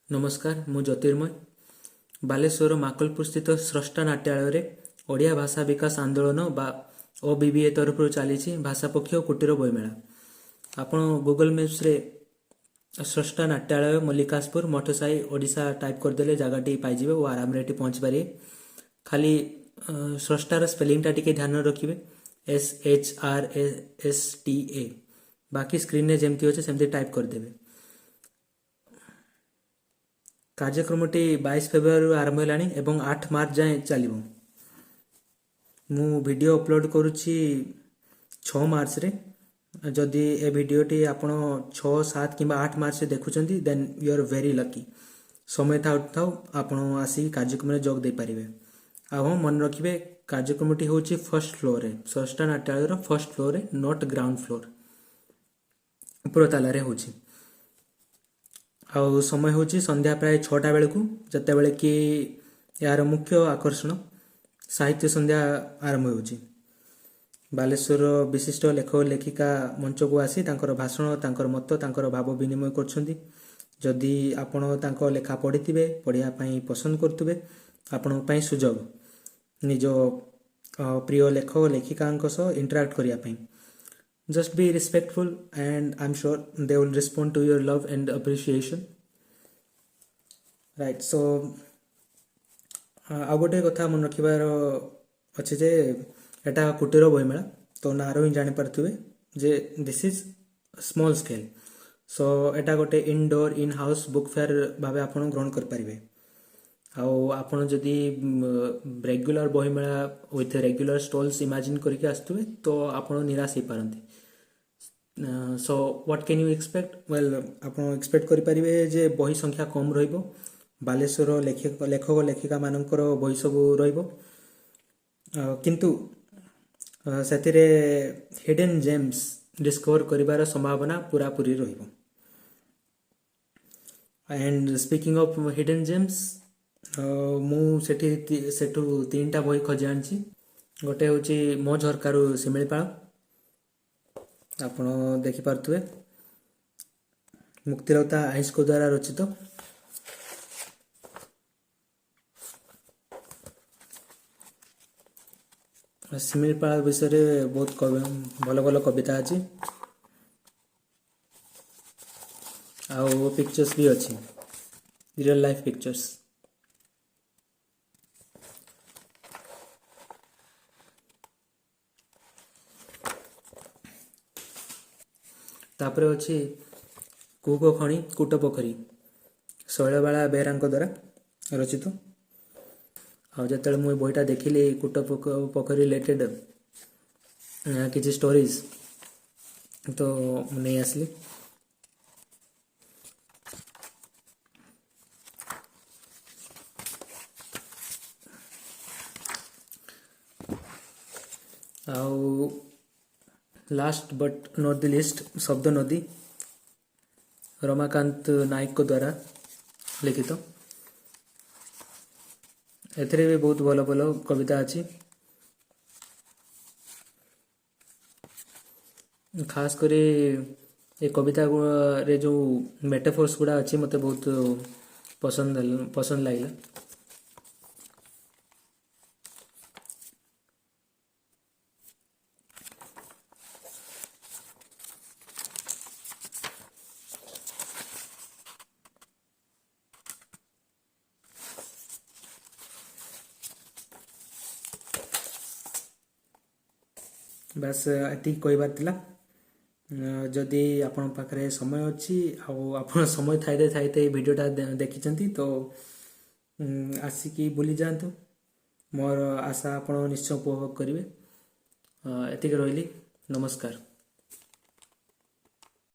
नमस्कार मु ज्योतिर्मय बालेश्वर माकलपुर स्थित स्रष्टा नाट्यालय ओडिया भाषा विकास आंदोलन बा ओबीबीए तरफ चली भाषा पक्ष और कुटीर बहीमेला आपण गूगल मैप्स रे स्रष्टा नाट्यालय मल्लिकासपुर मठसाई ओडिशा टाइप करदे जगह पाइबे और आराम रे पहुँच पारे। खाली स्रष्टार स्पेलिंगटा टिके ध्यान रखिए SHRSTA बाकी स्क्रीन में जमती अच्छे सेमती टाइप करदे। कार्यक्रमटी 22 फेब्रुआरी आरंभ है एवं 8 मार्च जाए चलो। मु वीडियो अपलोड करुच्ची 6 मार्च रे। जदि ए वीडियोटी आपण 6, 7 कि 8 मार्च देखुं then you are very lucky. समय था आपण आसिक कार्यक्रम में जोग दे पारिबे। आ मन रखिए कार्यक्रमटी हूँ फर्स्ट फ्लोर रे स्रष्टा नाट्यालय फर्स्ट फ्लोर रे नॉट ग्राउंड फ्लोर ऊपर ताला रे होची। आउ समय हूँ संध्या प्राय 6टा बेलू जिते बड़े कि यार मुख्य आकर्षण साहित्य संध्या आरंभ हो। बालेश्वर विशिष्ट लेखक लेखिका मंच को आसी तांकर भाषण तांकर मत तांकर भाव विनिमय कर। जदि आपण तांको लेखा पढ़ी पढ़िया पसंद करुवे आपण सुजोग निज प्रिय लेखक लेखिका इंटराक्ट करने। Just be respectful and I'm sure they will respond to your love and appreciation. Right, so आ गोटे कथा मन रखार अच्छे जे एटा कुटीर बहीमेला तो नार ही जानीपारे जे this is small scale. So एटा गोटे indoor in house book fair भाव आप ग्रहण करें। आपड़ जदि रेगुलर बहीमेला विथ रेगुलर स्टॉल्स इमेजिन करके आसुवे तो आप निराश हो पारती। So what can you expect well आप एक्सपेक्ट करें जे बही संख्या कम रहिबो। बालेश्वर लेखक लेखिका मानकर बही सब रहिबो किंतु सेतिरे हिडन जेम्स डिस्कवर करिवार संभावना पूरा पूरी रहिबो। And speaking of hidden gems मु सेठू 3टा बही खोजी आनी। गोटे हूँ मो झरकारु शिमिलीपाल आपण देखिपे मुक्तिलता आइस को द्वारा रचित। शिमिलीपाल विषय बहुत भल भल कविता अच्छी आउ पिक्चर्स भी अच्छी रियल लाइफ पिक्चर्स। तापर अच्छी कुको खणी कूट पोखरी शैलबाला बेहरा द्वारा रचित। आते मुझे बहीटा देखिली कूट पोखरी रिलेटेड किसी स्टोरीज तो नहीं आसली। आउ last but not the list शब्द नदी रमाकांत नायक को द्वारा लिखित। एथिरे भी बहुत भल भल कविता अच्छी। खास कर ये कविता रे जो मेटाफोर्स गुड़ा अच्छी मते बहुत पसंद लगे। बस ये कहबार थिला। जदि आपण पाखरे समय अच्छी आपण समय थाइते थाइते वीडियोटा देखिचंती तो आसिकी बुली जातु। मोर आशा आपण निश्चय उपभोग करेंगे। एतिक रही नमस्कार।